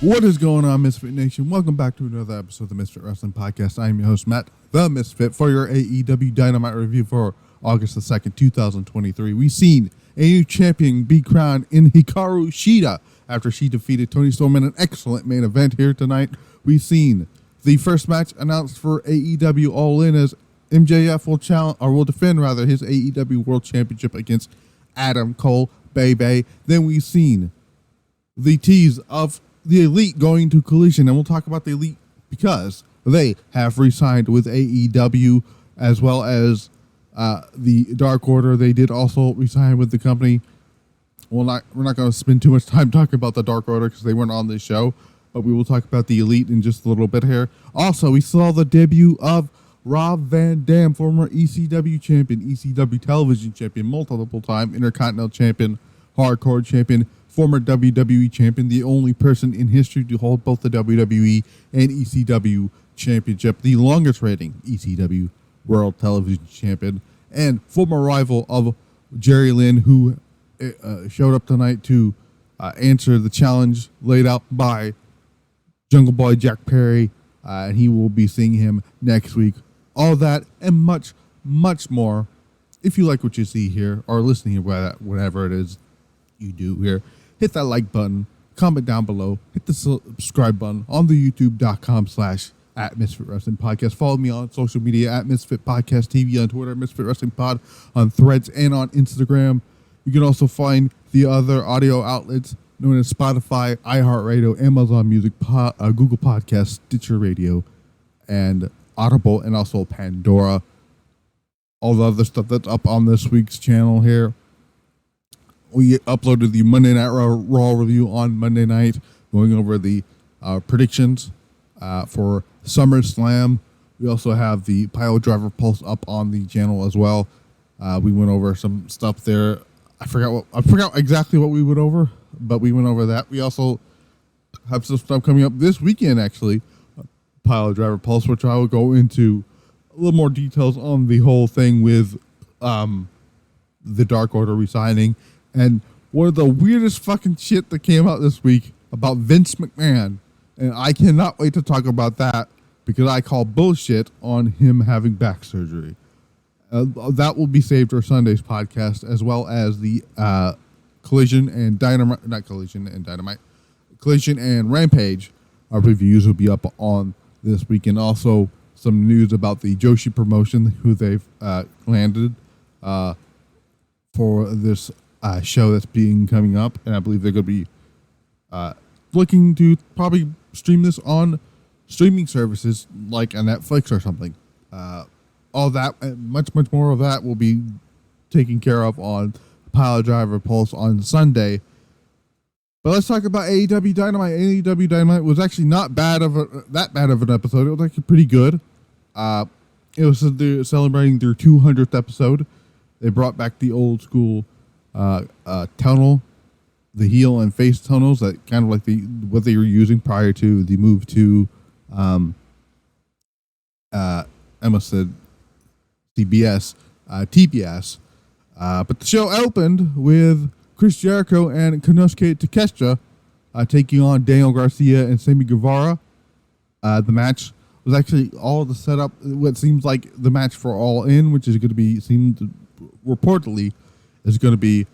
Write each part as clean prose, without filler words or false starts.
What is going on, Misfit Nation? Welcome back to another episode of the Misfit Wrestling Podcast. I am your host, Matt, the Misfit, for your AEW Dynamite review for August the 2nd, 2023. We've seen a new champion be crowned in Hikaru Shida after she defeated Toni Storm in an excellent main event here tonight. We've seen the first match announced for AEW All In as MJF will defend his AEW World Championship against Adam Cole, Bebe. Then we've seen the tease of the Elite going to Collision, and we'll talk about the Elite because they have re-signed with AEW, as well as the Dark Order. They did also re-sign with the company. We're not going to spend too much time talking about the Dark Order because they weren't on this show, but we will talk about the Elite in just a little bit here. Also, we saw the debut of Rob Van Dam, former ECW champion, ECW television champion, multiple-time Intercontinental champion, Hardcore champion, former WWE champion, the only person in history to hold both the WWE and ECW championship, the longest reigning ECW World Television Champion, and former rival of Jerry Lynn, who showed up tonight to answer the challenge laid out by Jungle Boy Jack Perry, and he will be seeing him next week. All that and much, much more. If you like what you see here, or listening here, whatever it is you do here, hit that like button, comment down below, hit the subscribe button on the youtube.com/@Misfit Wrestling Podcast. Follow me on social media at Misfit Podcast TV on Twitter, Misfit Wrestling Pod on Threads and on Instagram. You can also find the other audio outlets known as Spotify, iHeartRadio, Amazon Music, Google Podcasts, Stitcher Radio, and Audible, and also Pandora. All the other stuff that's up on this week's channel here. We uploaded the Monday Night Raw review on Monday night, going over the predictions for SummerSlam. We also have the Pile Driver Pulse up on the channel as well. We went over some stuff there. I forgot exactly what we went over, but we went over that. We also have some stuff coming up this weekend, actually. Pile Driver Pulse, which I will go into a little more details on the whole thing with the Dark Order resigning. And one of the weirdest fucking shit that came out this week about Vince McMahon. And I cannot wait to talk about that because I call bullshit on him having back surgery. That will be saved for Sunday's podcast, as well as the Collision and Rampage reviews will be up on this weekend. Also, some news about the Joshi promotion, who they've landed for this show that's coming up, and I believe they're going to be looking to probably stream this on streaming services like a Netflix or something. All that and much more of that will be taken care of on Pile Driver Pulse on Sunday. But let's talk about AEW Dynamite. AEW Dynamite was actually not that bad of an episode. It was actually pretty good. It was celebrating their 200th episode. They brought back the old school tunnel, the heel and face tunnels, that kind of like what they were using prior to the move to Emma said TBS. But the show opened with Chris Jericho and Konosuke Takeshita taking on Daniel Garcia and Sammy Guevara. The match was actually all the setup, what seems like the match for All In, which is going to be, reportedly, is going to be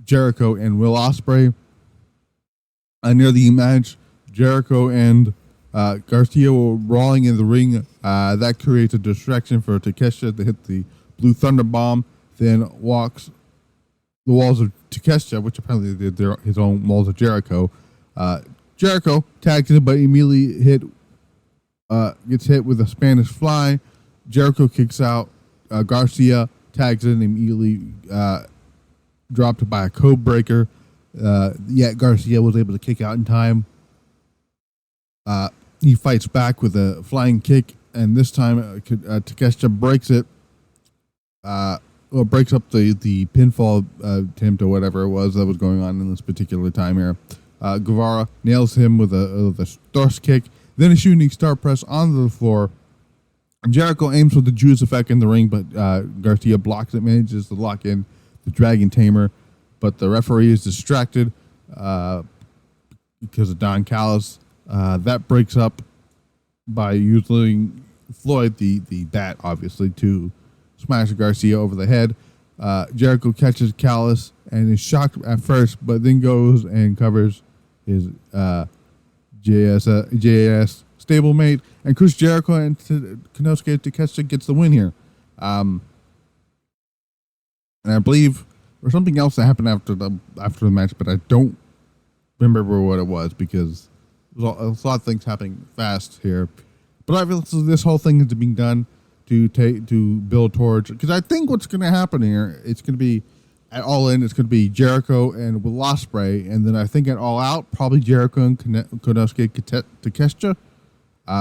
Jericho and Will Ospreay. Near the match, Jericho and Garcia were brawling in the ring. That creates a distraction for Takeshita to hit the Blue Thunder Bomb, then walks the walls of Takeshita, which apparently they did his own walls of Jericho. Jericho tags in, but immediately gets hit with a Spanish Fly. Jericho kicks out. Garcia tags in, immediately dropped by a code breaker. Yet Garcia was able to kick out in time. He fights back with a flying kick, and this time Takeshita breaks it. Breaks up the pinfall attempt or whatever it was that was going on in this particular time here. Guevara nails him with a thrust kick, then a shooting star press onto the floor. Jericho aims for the Judas effect in the ring, but Garcia blocks it, manages to lock in the Dragon Tamer, but the referee is distracted. because of Don Callis. That breaks up by using Floyd, the bat, obviously, to smash Garcia over the head. Jericho catches Callis and is shocked at first, but then goes and covers his JS stablemate. And Chris Jericho and Konosuke Takeshita gets the win here. And I believe there's something else that happened after the match, but I don't remember what it was because there's a lot of things happening fast here. But I feel this whole thing is being done to build towards, because I think what's going to happen here, it's going to be at All In, it's going to be Jericho and Will Ospreay, and then I think at All Out, probably Jericho and Konosuke Takeshita,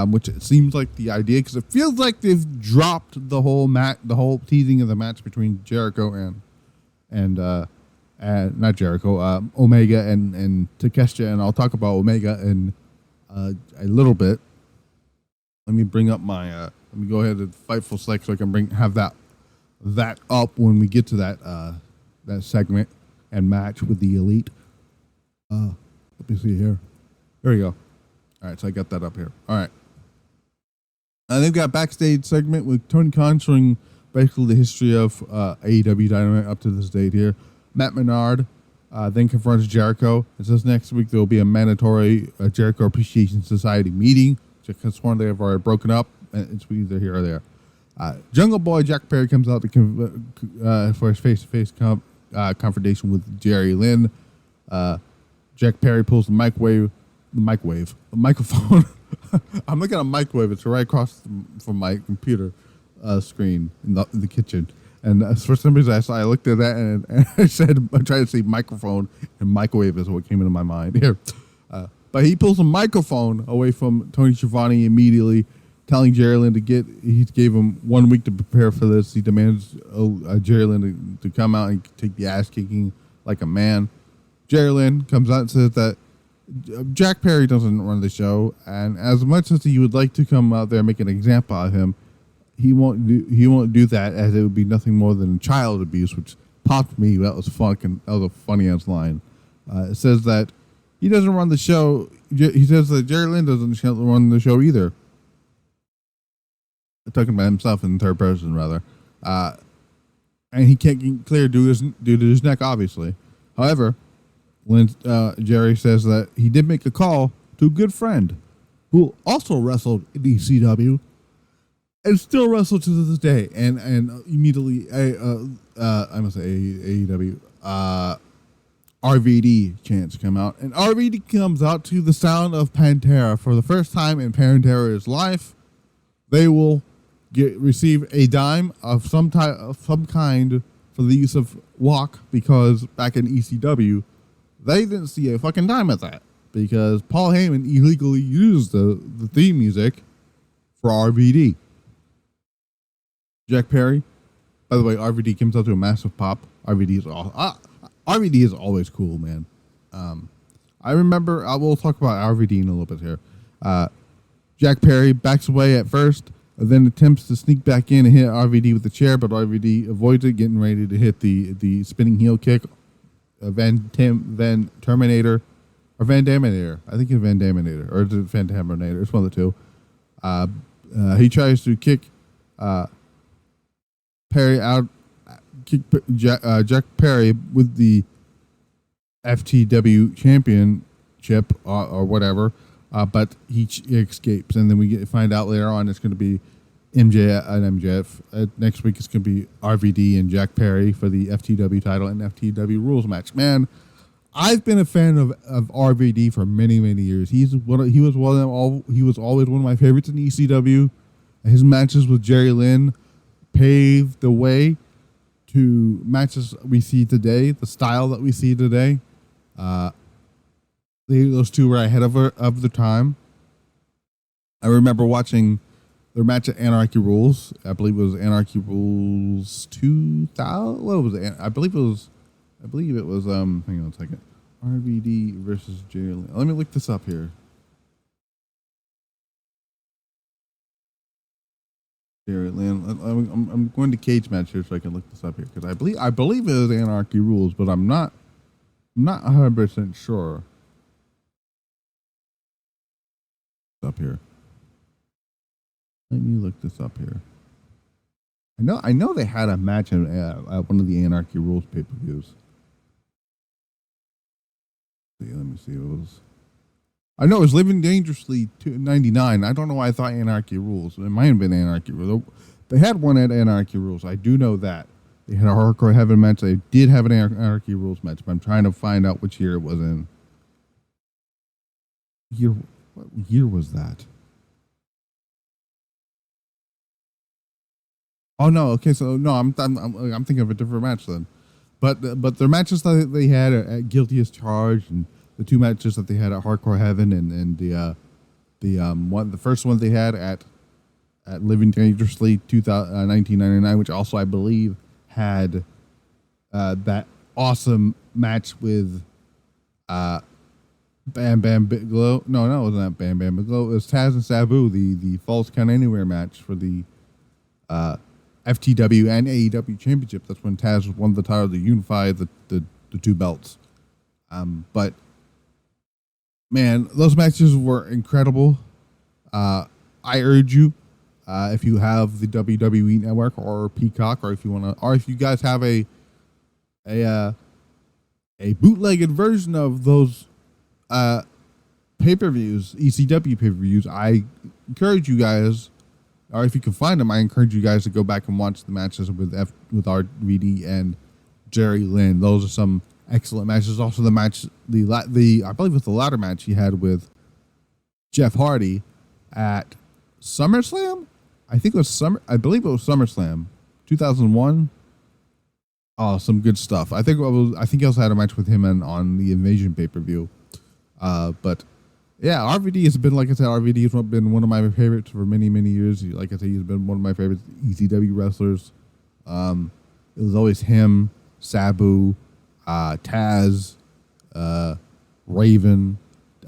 which it seems like the idea, because it feels like they've dropped the whole teasing of the match between Jericho and not Jericho, Omega and Takeshita, and I'll talk about Omega in a little bit. Let me bring up my. Let me go ahead and Fightful Select so I can have that up when we get to that segment and match with the Elite. Let me see here. There we go. All right, so I got that up here. All right. They've got a backstage segment with Tony Khan showing basically the history of AEW Dynamite up to this date here. Matt Menard then confronts Jericho. It says next week there will be a mandatory Jericho Appreciation Society meeting. Because sworn they have already broken up, and it's either here or there. Jungle Boy Jack Perry comes out for his face-to-face confrontation with Jerry Lynn. Jack Perry pulls the microphone. I'm looking at a microwave. It's right across from my computer screen in the kitchen. And for some reason, I looked at that and I tried to say microphone, and microwave is what came into my mind here. But he pulls a microphone away from Tony Schiavone immediately, telling Jerry Lynn he gave him 1 week to prepare for this. He demands Jerry Lynn to come out and take the ass kicking like a man. Jerry Lynn comes out and says that Jack Perry doesn't run the show, and as much as he would like to come out there and make an example of him, he won't do that, as it would be nothing more than child abuse, which popped me. That was fun, that was a funny ass line. It says that he doesn't run the show. He says that Jerry Lynn doesn't run the show either. Talking about himself in third person, rather. And he can't get clear due to his neck, obviously. However, Jerry says that he did make a call to a good friend who also wrestled in ECW and still wrestles to this day. And immediately, I must say AEW, RVD chants come out, and RVD comes out to the sound of Pantera. For the first time in Pantera's life, they will receive a dime of some kind for the use of Walk, because back in ECW, they didn't see a fucking dime at that, because Paul Heyman illegally used the theme music for RVD. Jack Perry, by the way, RVD comes out to a massive pop. RVD is awesome. RVD is always cool, man. I remember, I will talk about RVD in a little bit here. Jack Perry backs away at first, then attempts to sneak back in and hit RVD with the chair, but RVD avoids it, getting ready to hit the spinning heel kick. Van Terminator, or Van Daminator. I think it's Van Daminator, or is it Van Daminator? It's one of the two. He tries to kick Perry out. Jack Perry with the FTW Championship or whatever, but he escapes, and then we find out later on it's going to be MJF. Next week it's going to be RVD and Jack Perry for the FTW title and FTW rules match. Man, I've been a fan of RVD for many years. He was always one of my favorites in ECW. His matches with Jerry Lynn paved the way to matches we see today, the style that we see today. Those two were ahead of the time. I remember watching their match at Anarchy Rules. I believe it was Anarchy Rules 2000. What was it? I believe it was. Hang on a second. RVD versus Jerry Lynn. Let me look this up here. Jarrett Lynn. I'm going to cage match here so I can look this up here, because I believe it is Anarchy Rules, but I'm not 100% sure. Up here. Let me look this up here. I know they had a match at one of the Anarchy Rules pay-per-views. Let me see. It was. I know it was Living Dangerously 299. I don't know why I thought Anarchy Rules. It might have been Anarchy Rules. They had one at Anarchy Rules. I do know that. They had a Hardcore Heaven match. They did have an Anarchy Rules match, but I'm trying to find out which year it was in. What year was that? Oh no. Okay, so no, I'm thinking of a different match then. But their matches that they had at Guilty as Charged, and the two matches that they had at Hardcore Heaven, and the first one they had at Living Dangerously 1999, which also I believe had that awesome match with Bam Bam Bigelow. No, it wasn't that Bam Bam Bigelow. It was Taz and Sabu, the Falls Count Anywhere match for the FTW and AEW Championship. That's when Taz won the title to unify the two belts. But man, those matches were incredible. I urge you, if you have the WWE Network or Peacock, or if you guys have a bootlegged version of those pay-per-views, ECW pay-per-views, I encourage you guys, or if you can find them, I encourage you guys to go back and watch the matches with RVD and Jerry Lynn. Those are some excellent matches. Also, the match, the I believe it was the ladder match he had with Jeff Hardy at SummerSlam. I believe it was SummerSlam 2001. Oh, some good stuff. I think he also had a match with him on the Invasion pay-per-view. But yeah, RVD has been, like I said, RVD has been one of my favorites for many, many years. Like I said, he's been one of my favorite ECW wrestlers. It was always him, Sabu, Taz, Raven.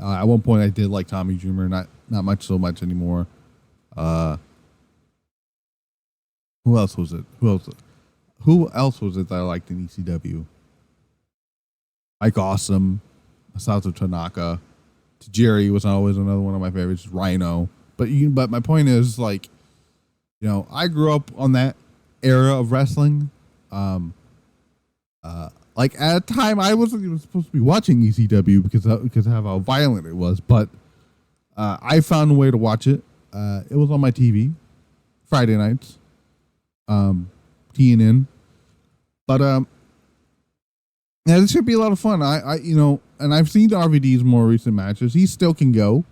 At one point, I did like Tommy Dreamer, not so much anymore. Who else was it? Who else was it that I liked in ECW? Mike Awesome, Masato Tanaka. Jerry was always another one of my favorites. Rhino. But my point is, like, I grew up on that era of wrestling. Like, at a time I wasn't even supposed to be watching ECW because of how violent it was. But I found a way to watch it. It was on my TV Friday nights. TNN. But yeah, this should be a lot of fun. And I've seen RVD's more recent matches. He still can go.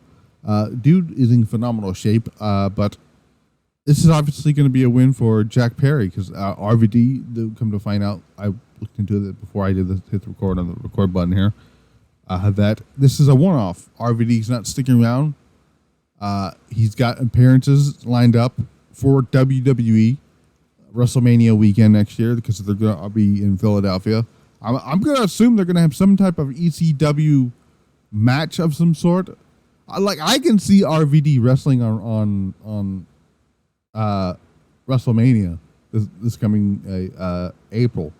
Dude is in phenomenal shape. But this is obviously going to be a win for Jack Perry because RVD, come to find out, I looked into it before I did hit the record on the record button here, that this is a one-off. RVD's not sticking around. He's got appearances lined up for WWE WrestleMania weekend next year because they're going to be in Philadelphia. I'm going to assume they're going to have some type of ECW match of some sort. I can see RVD wrestling on WrestleMania this coming April.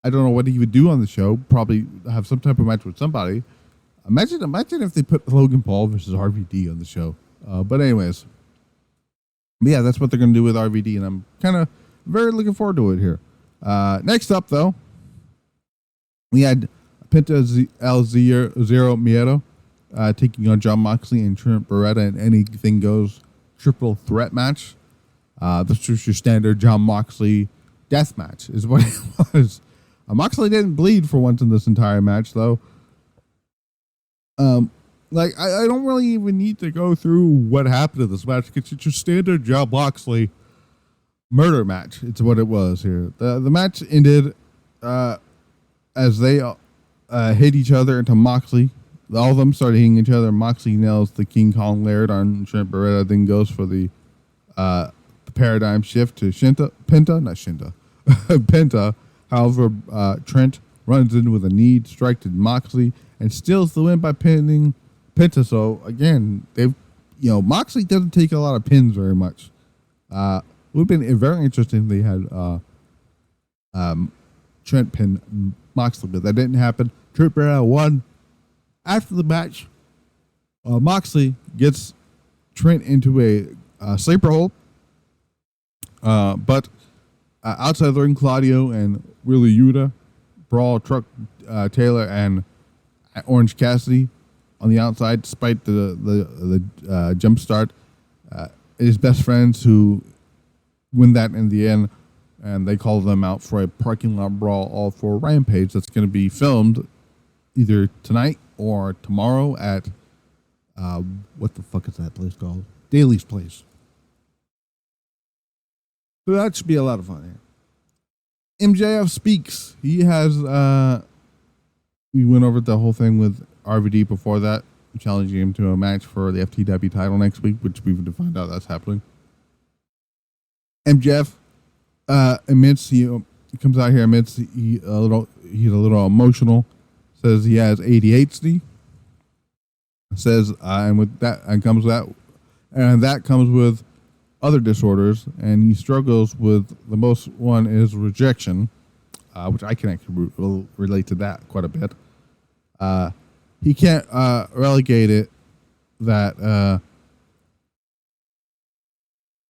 I don't know what he would do on the show. Probably have some type of match with somebody. Imagine if they put Logan Paul versus RVD on the show. But anyways, yeah, that's what they're going to do with RVD, and I'm kind of very looking forward to it here. Next up, though, we had Penta El Zero Miedo taking on Jon Moxley and Trent Beretta in Anything Goes triple threat match. This was your standard Jon Moxley death match, is what it was. Moxley didn't bleed for once in this entire match, though. I don't really even need to go through what happened in this match because it's your standard Jon Moxley murder match. It's what it was here. The match ended as they hit each other into Moxley. All of them started hitting each other. Moxley nails the King Kong Laird on Trent Beretta, then goes for the paradigm shift to Penta. However, Trent runs in with a knee strike to Moxley and steals the win by pinning Penta. So again, Moxley doesn't take a lot of pins very much. It would have been very interesting if they had Trent pin Moxley, but that didn't happen. Trent Beretta won. After the match, Moxley gets Trent into a sleeper hold, but outside the ring, Claudio and Willie Yuta brawl Truck Taylor and Orange Cassidy on the outside, despite the jump start. His best friends who win that in the end, and they call them out for a parking lot brawl all for Rampage that's going to be filmed either tonight or tomorrow at what the fuck is that place called? Daly's Place. So that should be a lot of fun here. MJF speaks. He has we went over the whole thing with RVD before that, challenging him to a match for the FTW title next week, which we've to find out that's happening. MJF admits he comes out here, admits he's a little emotional, says he has ADHD, says and with that comes with other disorders, and he struggles with the most one is rejection, which I can actually relate to that quite a bit. He can't relegate it that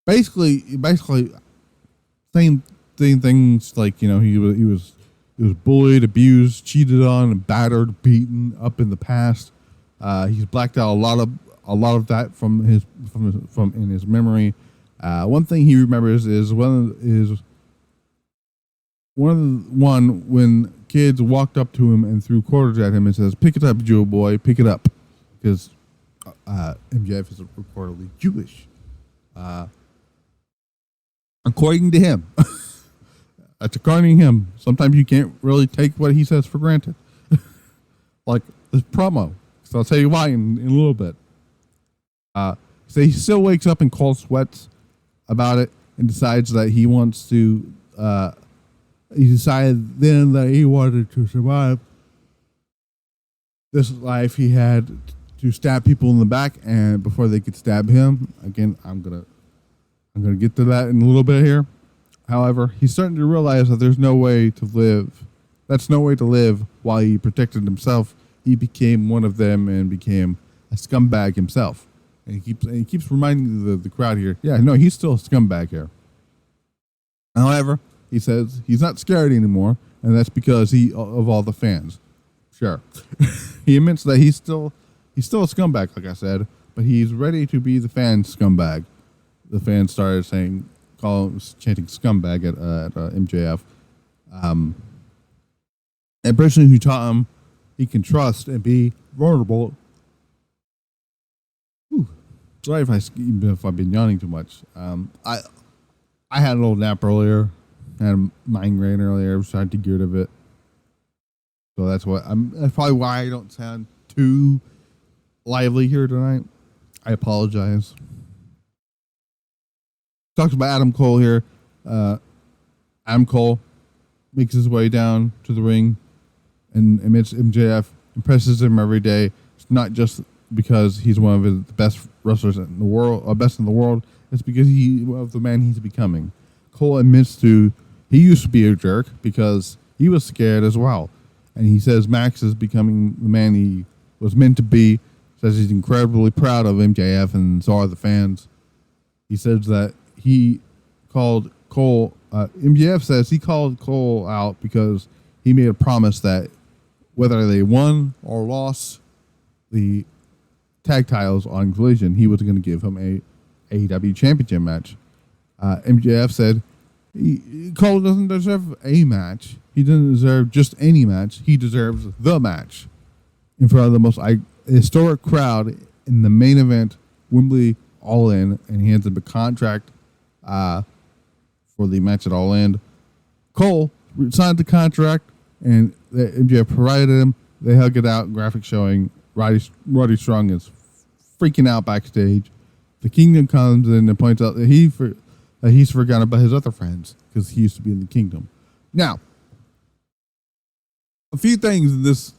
basically saying things like, he was bullied, abused, cheated on, and battered, beaten up in the past. He's blacked out a lot of that from in his memory. One thing he remembers is when kids walked up to him and threw quarters at him and says, "Pick it up, Jew boy, pick it up," because MJF is reportedly Jewish. According to him, according to him, sometimes you can't really take what he says for granted. Like this promo. So I'll tell you why in a little bit. So he still wakes up in cold sweats about it and decides that he wants to. He decided then that he wanted to survive this life. He had to stab people in the back, and before they could stab him, again, I'm gonna get to that in a little bit here. However, he's starting to realize that there's no way to live. That's no way to live while he protected himself. He became one of them and became a scumbag himself. And he keeps reminding the crowd here, yeah, no, he's still a scumbag here. However, he says he's not scared anymore, and that's because of all the fans. Sure. He admits that he's still a scumbag, like I said, but he's ready to be the fan scumbag. The fans started chanting scumbag at MJF. A person who taught him he can trust and be vulnerable. Sorry if I've been yawning too much. I had a little nap earlier. I had a migraine earlier. I was trying to get rid of it. So that's probably why I don't sound too lively here tonight. I apologize. Talks about Adam Cole here. Adam Cole makes his way down to the ring and admits MJF impresses him every day. It's not just because he's one of the best wrestlers in the world, or best in the world. It's because of the man he's becoming. Cole admits he used to be a jerk because he was scared as well. And he says Max is becoming the man he was meant to be. Says he's incredibly proud of MJF, and so are the fans. He says that he called Cole, MJF says he called Cole out because he made a promise that whether they won or lost the tag titles on Collision, he was going to give him a AEW Championship match. MJF said Cole doesn't deserve a match. He doesn't deserve just any match. He deserves the match in front of the most historic crowd in the main event, Wembley All In, and he hands him a contract for the match at All In. Cole signed the contract, and MJF provided him. They hug it out, graphic showing Roddy Strong is freaking out backstage. The Kingdom comes in and points out that he's forgotten about his other friends because he used to be in the Kingdom. Now, a few things in this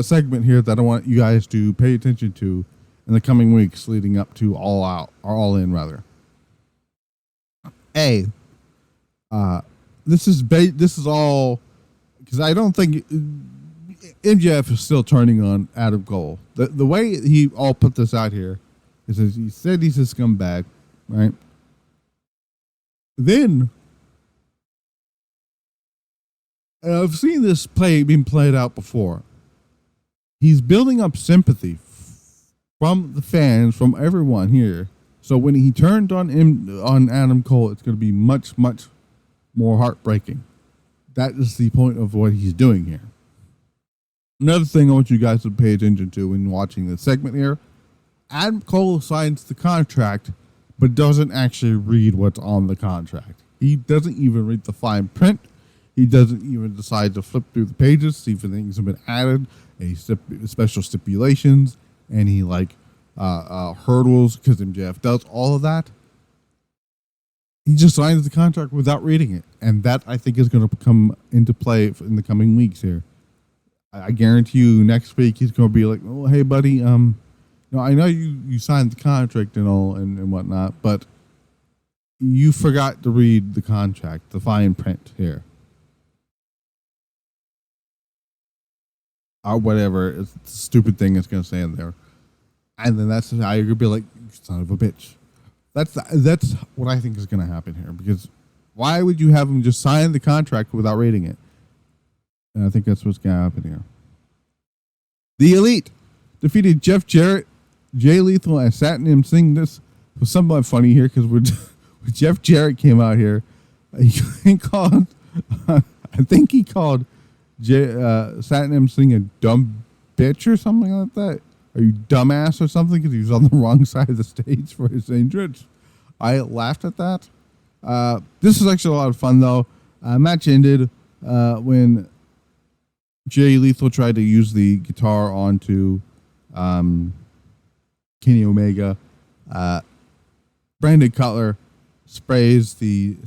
segment here that I want you guys to pay attention to in the coming weeks leading up to All Out, or All In rather. This is all because I don't think MJF is still turning on Adam Cole. The way he all put this out here is that he said he's a scumbag, right? Then, and I've seen this being played out before. He's building up sympathy from the fans, from everyone here. So when he turned on Adam Cole, it's going to be much, much more heartbreaking. That is the point of what he's doing here. Another thing I want you guys to pay attention to when watching this segment here, Adam Cole signs the contract, but doesn't actually read what's on the contract. He doesn't even read the fine print. He doesn't even decide to flip through the pages, see if things have been added, any special stipulations, any hurdles, because MJF does all of that. He just signs the contract without reading it. And that, I think, is going to come into play in the coming weeks here. I guarantee you next week he's going to be like, oh, hey, buddy, I know you signed the contract and all and whatnot, but you forgot to read the contract, the fine print here. Or whatever, it's a stupid thing it's going to say in there. And then that's how you're going to be like, you son of a bitch. That's what I think is going to happen here, because why would you have him just sign the contract without reading it? And I think that's what's going to happen here. The Elite defeated Jeff Jarrett, Jay Lethal, and Satnam Singh. This was somewhat funny here because when Jeff Jarrett came out here, he called, I think he called Satnam Singh a dumb bitch or something like that. Are you dumbass or something? Because he was on the wrong side of the stage for his entrance. I laughed at that. This was actually a lot of fun, though. Match ended when Jay Lethal tried to use the guitar onto Kenny Omega. Brandon Cutler sprays the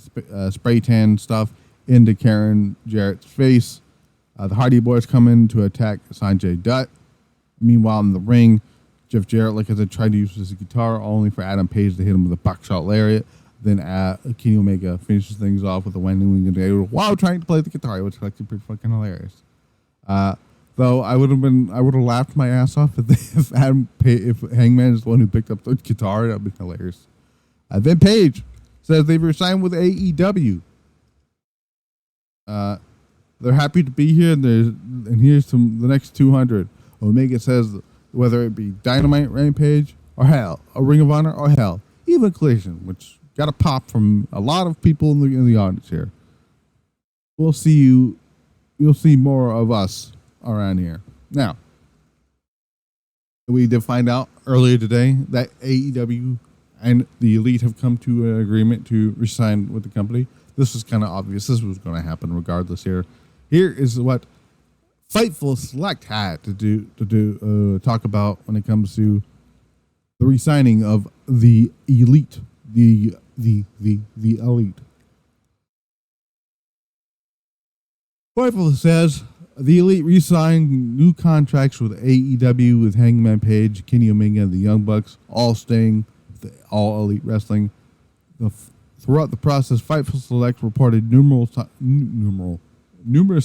spray tan stuff into Karen Jarrett's face. The Hardy Boys come in to attack Sanjay Dutt. Meanwhile, in the ring, Jeff Jarrett, like I said, tried to use his guitar only for Adam Page to hit him with a buckshot lariat. Then Kenny Omega finishes things off with a Wending Wing while trying to play the guitar, which was actually pretty fucking hilarious. Though I would have laughed my ass off if Hangman is the one who picked up the guitar. That would be hilarious. Then Page says they've resigned with AEW. They're happy to be here, and here's the next 200. Omega says whether it be Dynamite, Rampage, or hell, a Ring of Honor, or hell, even Collision, which got a pop from a lot of people in the audience here. We'll see you. You'll see more of us around here. Now, we did find out earlier today that AEW and the Elite have come to an agreement to resign with the company. This was kind of obvious. This was going to happen regardless here. Here is what Fightful Select had to talk about when it comes to the resigning of the Elite. The Elite. Fightful says the Elite re-signed new contracts with AEW with Hangman Page, Kenny Omega, and the Young Bucks, all staying with All Elite Wrestling. Throughout the process, Fightful Select reported numerous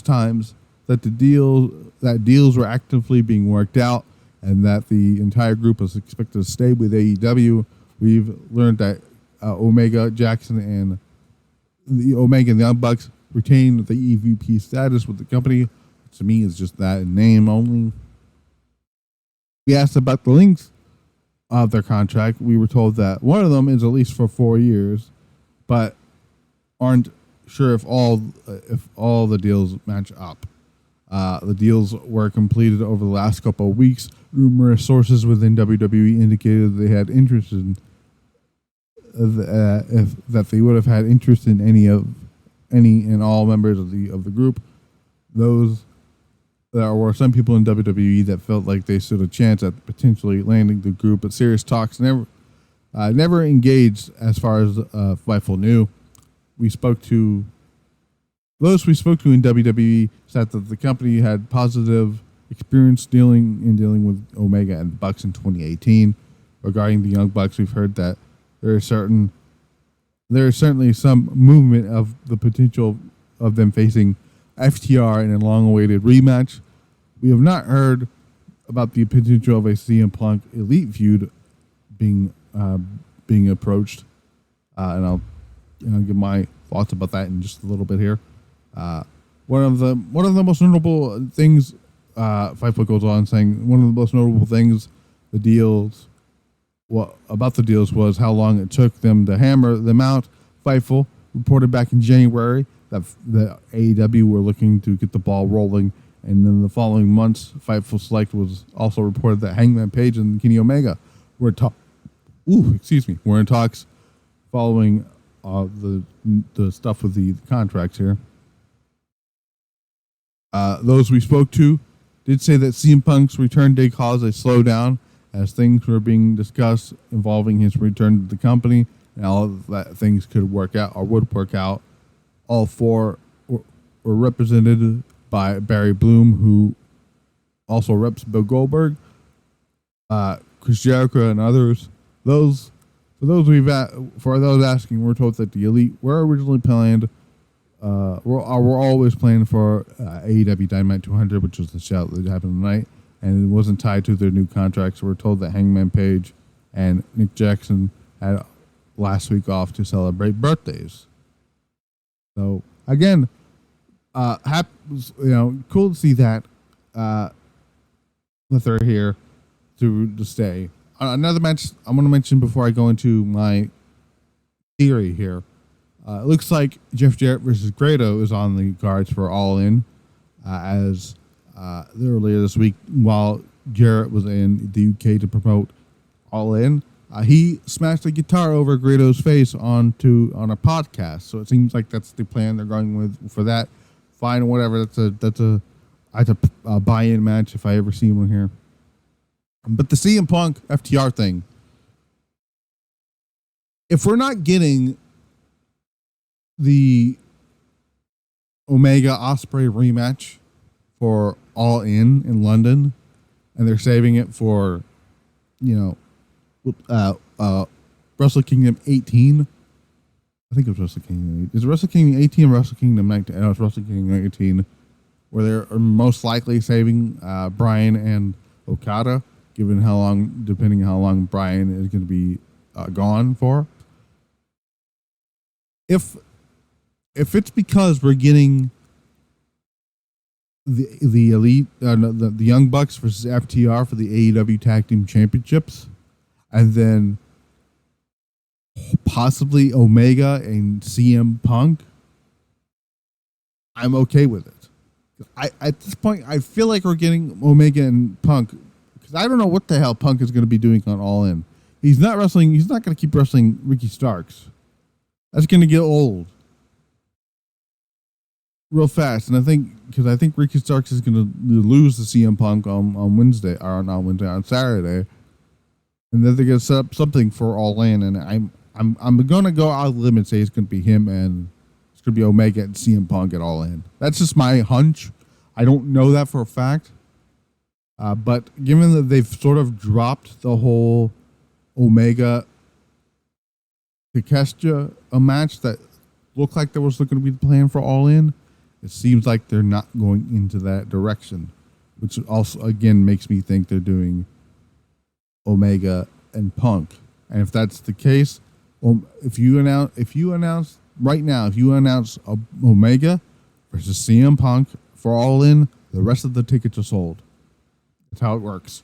times that deals were actively being worked out, and that the entire group was expected to stay with AEW. We've learned that Omega, Jackson, and the Young Bucks retained the EVP status with the company. To me, it's just that in name only. We asked about the length of their contract. We were told that one of them is at least for 4 years, but aren't sure if all the deals match up. The deals were completed over the last couple of weeks. Numerous sources within WWE indicated they had interest in that they would have had interest in any and all members of the group. There were some people in WWE that felt like they stood a chance at potentially landing the group, but serious talks never engaged as far as Fightful knew. Those we spoke to in WWE said that the company had positive experience dealing with Omega and the Bucks in 2018. Regarding the Young Bucks, we've heard that there is certainly some movement of the potential of them facing FTR in a long-awaited rematch. We have not heard about the potential of a CM Punk Elite feud being approached, and I'll give my thoughts about that in just a little bit here. One of the most notable things, Fightful goes on saying, one of the most notable things, about the deals was how long it took them to hammer them out. Fightful reported back in January that the AEW were looking to get the ball rolling, and then the following months, Fightful Select was also reported that Hangman Page and Kenny Omega were in talks following the stuff with the contracts here. Those we spoke to did say that CM Punk's return did cause a slowdown as things were being discussed involving his return to the company, and all of that things could work out or would work out. All four were represented by Barry Bloom, who also reps Bill Goldberg, Chris Jericho, and others. For those asking, we're told that the Elite were originally planned. We're always planning for AEW Dynamite 200, which was the show that happened tonight, and it wasn't tied to their new contracts. So we're told that Hangman Page and Nick Jackson had last week off to celebrate birthdays. So again, cool to see that they're here to stay. Another match I want to mention before I go into my theory here. It looks like Jeff Jarrett versus Grado is on the cards for All In, as earlier this week, while Jarrett was in the UK to promote All In, he smashed a guitar over Grado's face on a podcast. So it seems like that's the plan they're going with for that. Fine, whatever. That's a buy-in match if I ever see one here. But the CM Punk FTR thing, if we're not getting the Omega Ospreay rematch for All In London, and they're saving it for, Wrestle Kingdom 18. I think it was Wrestle Kingdom 18. Is it Wrestle Kingdom 18 or Wrestle Kingdom 19? No, it's Wrestle Kingdom 18, where they're most likely saving Bryan and Okada, depending on how long Bryan is going to be gone for. If it's because we're getting the Elite, the Young Bucks versus FTR for the AEW Tag Team Championships, and then possibly Omega and CM Punk, I'm okay with it. At this point, I feel like we're getting Omega and Punk, because I don't know what the hell Punk is going to be doing on All In. He's not wrestling. He's not going to keep wrestling Ricky Starks. That's going to get old real fast, and I think Ricky Starks is going to lose the CM Punk on Wednesday, or not Wednesday, on Saturday, and then they're going to set up something for All In, and I'm going to go out of the limit and say it's going to be him, and it's going to be Omega and CM Punk at All In. That's just my hunch. I don't know that for a fact, but given that they've sort of dropped the whole Omega Takeshita match that looked like there was going to be the plan for All In, it seems like they're not going into that direction, which also, again, makes me think they're doing Omega and Punk. And if that's the case, if you announce right now, if you announce Omega versus CM Punk for All In, the rest of the tickets are sold. That's how it works.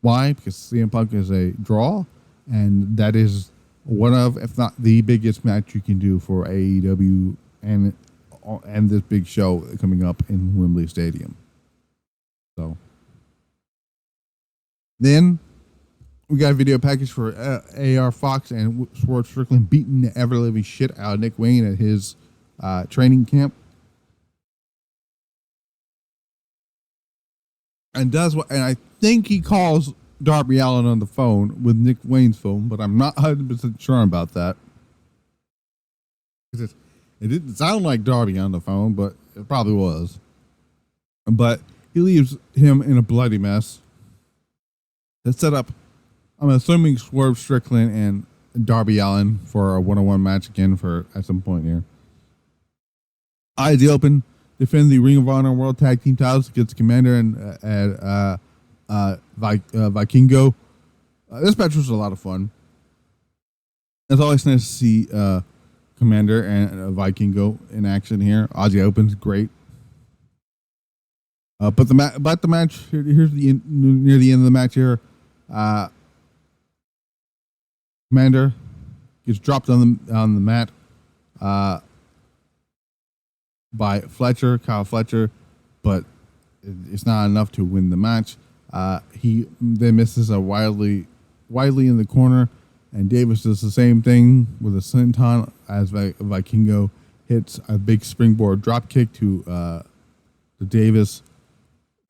Why? Because CM Punk is a draw, and that is one of, if not the biggest match you can do for AEW and this big show coming up in Wembley Stadium. So then we got a video package for AR Fox and Swerve Strickland beating the ever-living shit out of Nick Wayne at his training camp. And I think he calls Darby Allin on the phone with Nick Wayne's phone, but I'm not 100% sure about that. It didn't sound like Darby on the phone, but it probably was. But he leaves him in a bloody mess. They set up, I'm assuming, Swerve Strickland and Darby Allin for a one-on-one match again at some point here. They open defend the Ring of Honor World Tag Team titles against Commander and Vikingo. This match was a lot of fun. It's always nice to see Commander and Vikingo in action here. Aussie Open's great. But the match here's near the end of the match here. Commander gets dropped on the mat by Kyle Fletcher, but it's not enough to win the match. He then misses a widely in the corner, and Davis does the same thing with a senton as Vikingo hits a big springboard drop kick to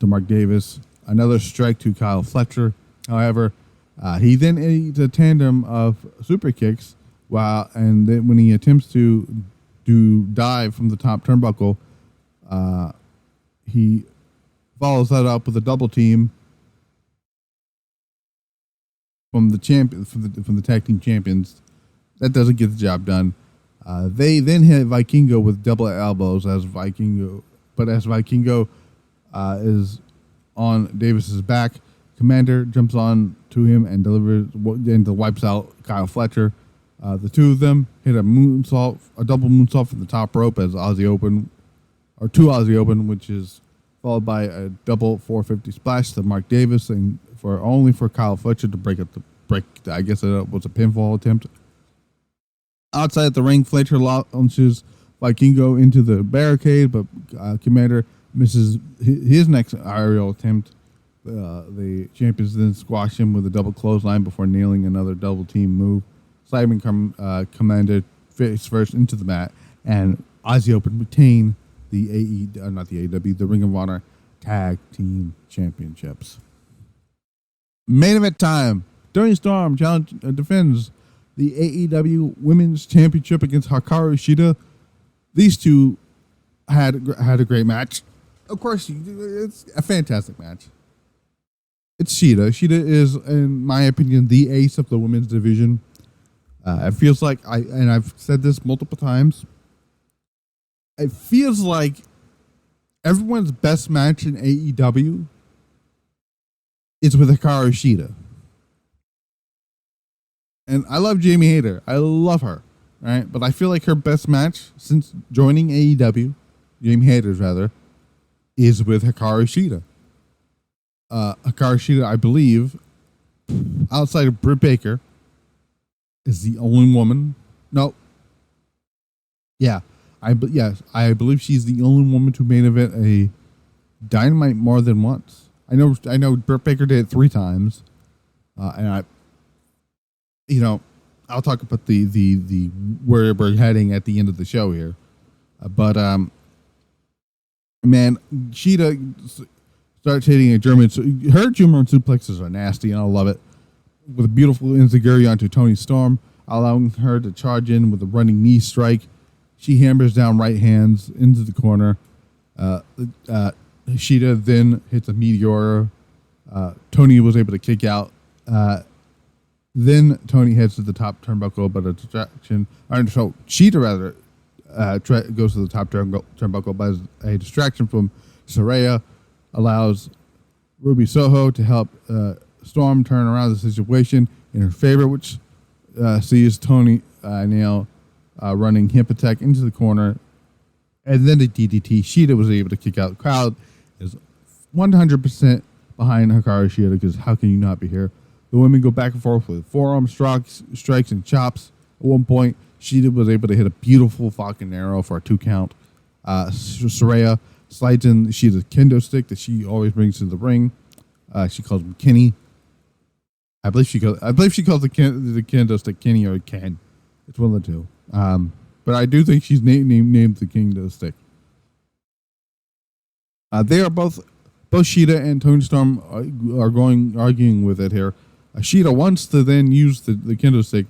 Mark Davis. Another strike to Kyle Fletcher. However, he then eats a tandem of super kicks, and then when he attempts to dive from the top turnbuckle, he follows that up with a double team from the tag team champions. That doesn't get the job done. They then hit Vikingo with double elbows as Vikingo is on Davis's back. Commander jumps on to him and wipes out Kyle Fletcher. The two of them hit a double moonsault from the top rope as two Aussie Open, which is followed by a double 450 splash to Mark Davis, and for Kyle Fletcher to break. I guess it was a pinfall attempt. Outside the ring, Fletcher launches Vikingo into the barricade, but Commander misses his next aerial attempt. The champions then squash him with a double clothesline before nailing another double team move. Sliding Commander face first into the mat, and Aussie Open retain the the Ring of Honor Tag Team Championships. Main event time. Toni Storm defends the AEW Women's Championship against Hikaru Shida. These two had a great match. Of course, it's a fantastic match. It's Shida. Shida is, in my opinion, the ace of the women's division. It feels like I've said this multiple times. It feels like everyone's best match in AEW is with Hikaru Shida. And I love Jamie Hayter. I love her, right? But I feel like her best match since joining AEW, Jamie Hayter's rather, is with Hikaru Shida. Hikaru Shida, I believe, outside of Britt Baker, is the only woman. No. Yeah. I believe she's the only woman to main event a Dynamite more than once. I know Britt Baker did it 3 times. And I'll talk about the where we're heading at the end of the show here. Man, Shida starts hitting her German suplexes are nasty, and I love it. With a beautiful enziguri onto Toni Storm, allowing her to charge in with a running knee strike. She hammers down right hands into the corner. Shida then hits a meteor. Toni was able to kick out. Then Toni heads to the top turnbuckle, but a distraction. So Shida rather goes to the top turnbuckle, but a distraction from Saraya allows Ruby Soho to help Storm turn around the situation in her favor, which sees Toni nail running hip attack into the corner, and then the DDT. Shida was able to kick out. The crowd is 100% behind Hikaru Shida, because how can you not be here? The women go back and forth with forearm strikes and chops. At one point, Shida was able to hit a beautiful fucking arrow for a 2 count. Saraya slides in Shida's kendo stick that she always brings to the ring. She calls him Kenny. I believe she calls the kendo stick Kenny or Ken. It's one of the two. But I do think she's named the kendo stick. They are both Shida and Toni Storm are arguing with it here. Shida wants to then use the kendo stick.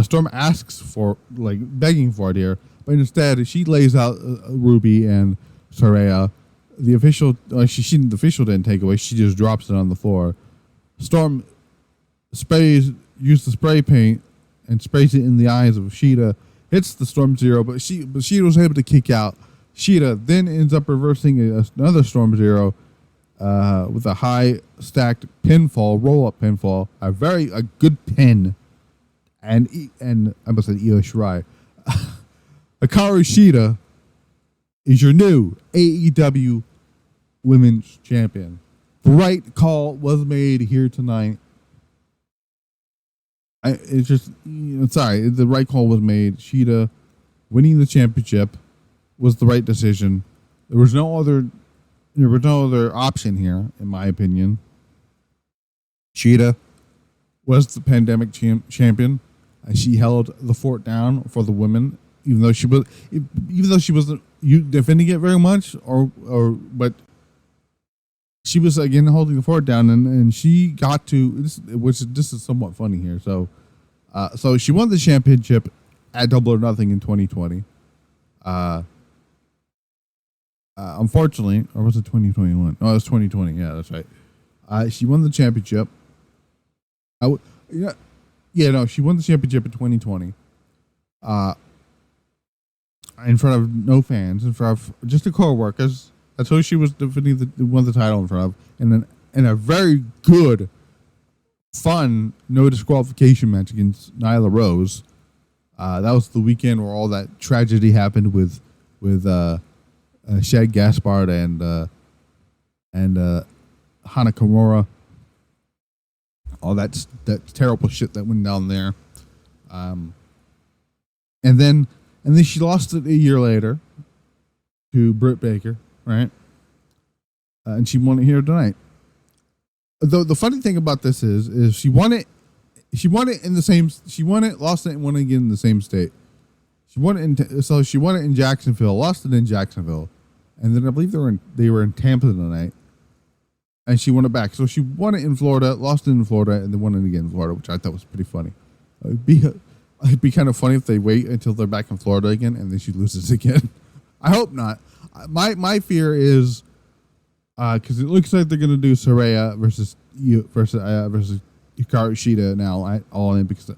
Storm asks for, begging for it here, but instead she lays out Ruby and Saraya. The official didn't take away. She just drops it on the floor. Storm used the spray paint and sprays it in the eyes of Shida. Hits the Storm Zero, but Shida was able to kick out. Shida then ends up reversing another Storm Zero with a high stacked pinfall, roll up pinfall, a good pin, and I must say Io Shirai. Hikaru Shida is your new AEW Women's Champion. The right call was made here tonight. The right call was made. Shida winning the championship was the right decision. There was no other option here, in my opinion. Shida was the pandemic champion. She held the fort down for the women, even though she wasn't defending it very much, but she was again holding the fort down, and she got to this is somewhat funny here. So she won the championship at Double or Nothing in 2020. Unfortunately, or was it 2021? No, it was 2020. Yeah, that's right. She won the championship. She won the championship in 2020. In front of no fans, in front of just the co-workers. That's who she was defending won the title in front of, and then in a very good, fun no disqualification match against Nyla Rose. That was the weekend where all that tragedy happened with Shad Gaspard and Hana Kimura. All that terrible shit that went down there. And then she lost it a year later to Britt Baker, right? And she won it here tonight. Though the funny thing about this is she won it in the same. She won it, lost it, and won it again in the same state. She won it in Jacksonville, lost it in Jacksonville, and then I believe they were in Tampa tonight, and she won it back. So she won it in Florida, lost it in Florida, and then won it again in Florida, which I thought was pretty funny. It'd be kind of funny if they wait until they're back in Florida again and then she loses again. I hope not. My fear is because it looks like they're going to do Saraya versus Hikaru Shida now all in because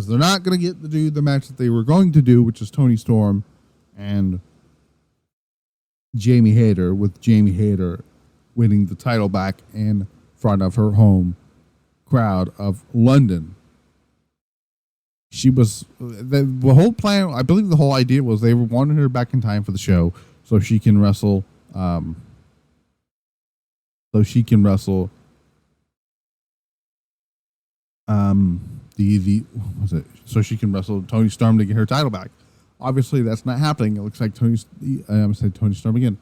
they're not going to get to do the match that they were going to do, which is Toni Storm and Jamie Hayter, with Jamie Hayter winning the title back in front of her home crowd of London. She was the whole plan. I believe the whole idea was they wanted her back in time for the show so she can wrestle. So she can wrestle. So she can wrestle Toni Storm to get her title back. Obviously, that's not happening. It looks like I'm going to say Toni Storm again.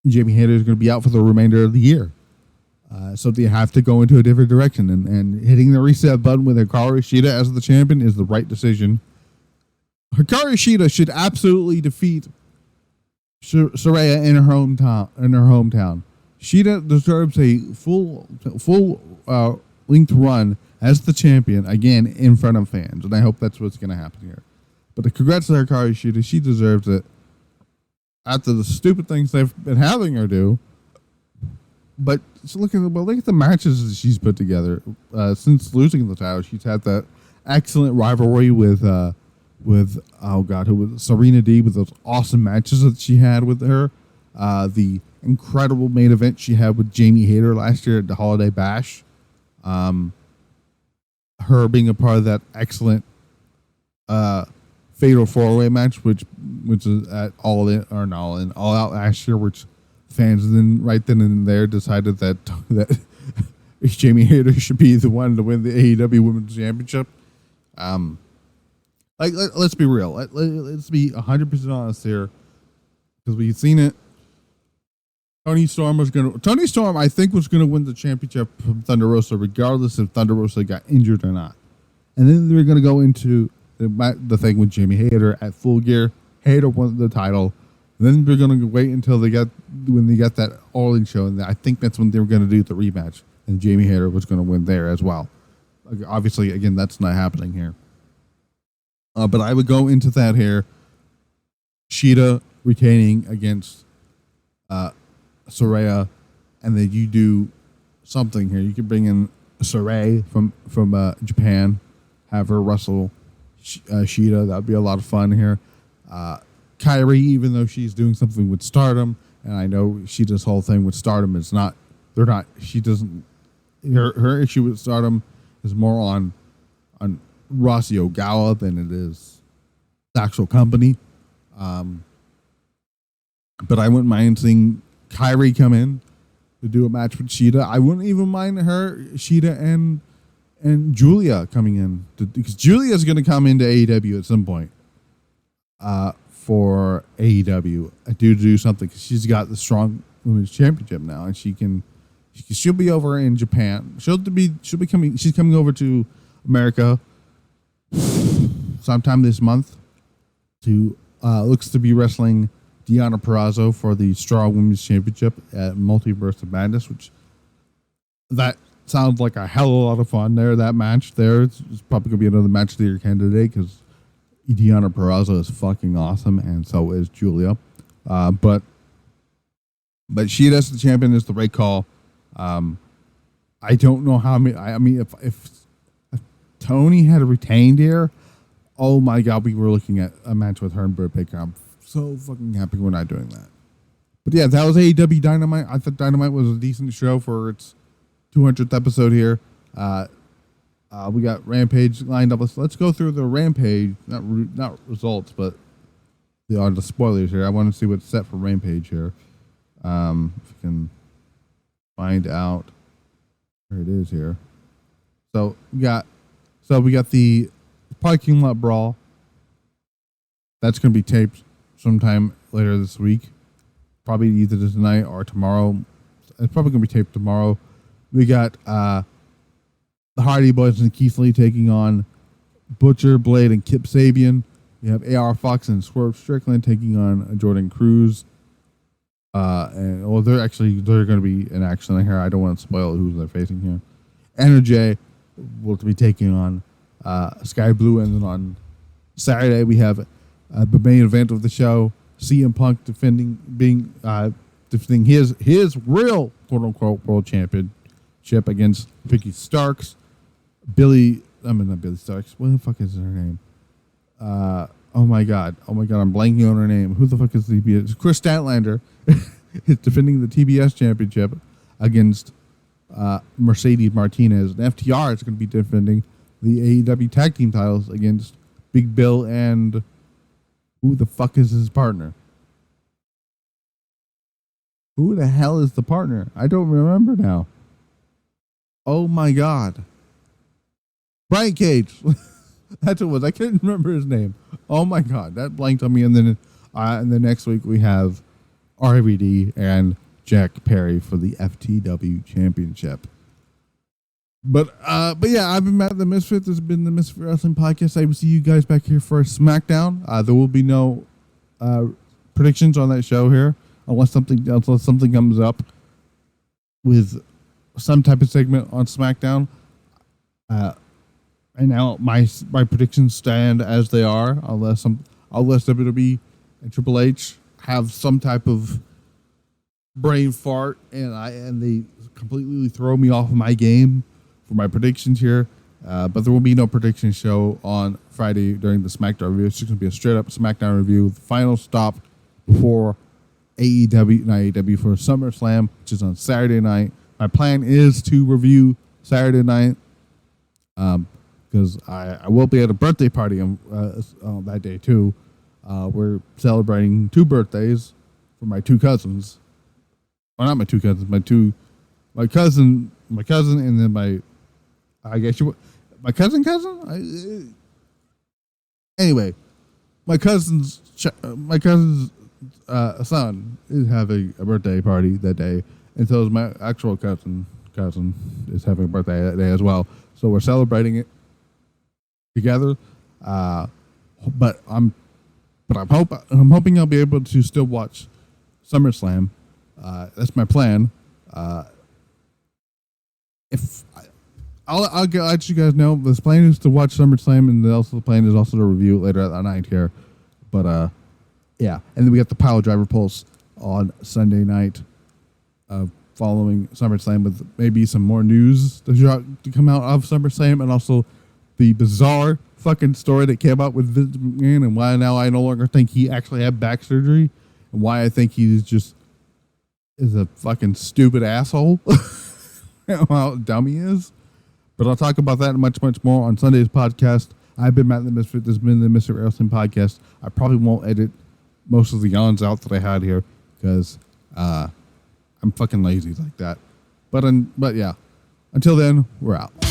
Jamie Hayter is going to be out for the remainder of the year. So they have to go into a different direction, and hitting the reset button with Hikaru Shida as the champion is the right decision. Hikaru Shida should absolutely defeat Saraya in her hometown. Shida deserves a full length run as the champion again in front of fans, and I hope that's what's going to happen here. But congrats to Hikaru Shida; she deserves it after the stupid things they've been having her do. But look at the matches that she's put together since losing the title. She's had that excellent rivalry with Serena D, with those awesome matches that she had with her. The incredible main event she had with Jamie Hayter last year at the Holiday Bash. Her being a part of that excellent Fatal 4-Way match, which is at All Out last year, which fans then right then and there decided that Jamie Hayter should be the one to win the AEW Women's Championship. Let's be real. Let's be 100% honest here, because we've seen it. Toni Storm, I think, was gonna win the championship from Thunder Rosa, regardless if Thunder Rosa got injured or not. And then they're gonna go into the thing with Jamie Hayter at Full Gear. Hayter won the title. Then they're gonna wait until they got that All-In show, and I think that's when they were gonna do the rematch, and Jamie Hayter was gonna win there as well. Obviously, again, that's not happening here. But I would go into that here. Shida retaining against Saraya, and then you do something here. You could bring in Saraya from Japan, have her wrestle Shida. That would be a lot of fun here. Kyrie, even though she's doing something with Stardom, and I know Shida's whole thing with Stardom is not, she doesn't, her issue with Stardom is more on Rossi Ogawa than it is the actual company. But I wouldn't mind seeing Kyrie come in to do a match with Shida. I wouldn't even mind Shida and Julia coming in because Julia is going to come into AEW at some point for AEW to do something because she's got the strong women's championship now, and she'll be over in Japan. She's coming over to America sometime this month to looks to be wrestling Deonna Purrazzo for the Strong Women's Championship at Multiverse of Madness, which that sounds like a hell of a lot of fun there. That match there, it's probably going to be another match of the year candidate because Deonna Purrazzo is fucking awesome, and so is Julia. But she as the champion is the right call. I don't know how many. I mean, if Tony had retained here, oh my God, we were looking at a match with her and Britt Baker. I'm so fucking happy we're not doing that. But yeah, that was AEW Dynamite. I thought Dynamite was a decent show for its 200th episode here. We got Rampage lined up. Let's go through the Rampage, not results, but the spoilers here. I want to see what's set for Rampage here. If we can find out where it is here. So we got the parking lot brawl. That's going to be taped sometime later this week. Probably either tonight or tomorrow. It's probably going to be taped tomorrow. We got the Hardy Boys and Keith Lee taking on Butcher, Blade, and Kip Sabian. We have AR Fox and Swerve Strickland taking on Jordan Cruz. They're going to be in action here. I don't want to spoil who they're facing here. Energy will be taking on Sky Blue, and then on Saturday we have the main event of the show: CM Punk defending his real quote unquote world championship against Vicky Starks. Not Billy Starks. What the fuck is her name? Oh my god, I'm blanking on her name. Who the fuck is the TBS? Chris Statlander is defending the TBS championship against Mercedes Martinez. And FTR is going to be defending the AEW tag team titles against Big Bill and who the fuck is his partner? Who the hell is the partner? I don't remember now. Oh my god. Brian Cage. That's what it was. I couldn't remember his name. Oh my god, that blanked on me. And then next week we have RVD and Jack Perry for the FTW Championship. But yeah, I've been Matt the Misfit. This has been the Misfit Wrestling Podcast. I will see you guys back here for a SmackDown. There will be no predictions on that show here unless something comes up with some type of segment on SmackDown. And now my predictions stand as they are, unless WWE and Triple H have some type of brain fart and they completely throw me off of my game for my predictions here. But there will be no prediction show on Friday during the SmackDown review. It's just going to be a straight up SmackDown review with the final stop before for SummerSlam, which is on Saturday night. My plan is to review Saturday night. Because I will be at a birthday party on that day too. We're celebrating 2 birthdays for my 2 cousins. Well, not my 2 cousins, my cousin, and then my cousin. Anyway, my cousin's son is having a birthday party that day, and so is my actual cousin is having a birthday that day as well. So we're celebrating it together, but I'm hoping I'll be able to still watch SummerSlam. That's my plan. I'll let you guys know. The plan is to watch SummerSlam, and the plan is also to review it later at the night here. But yeah, and then we got the Pile Driver Pulse on Sunday night, following SummerSlam, with maybe some more news to come out of SummerSlam, and also the bizarre fucking story that came out with Vince McMahon and why now I no longer think he actually had back surgery and why I think he is a fucking stupid asshole. How dumb he is. But I'll talk about that and much, much more on Sunday's podcast. I've been Matt the Misfit. This has been the Mr. Wrestling Podcast. I probably won't edit most of the yawns out that I had here because I'm fucking lazy like that. But yeah, until then, we're out.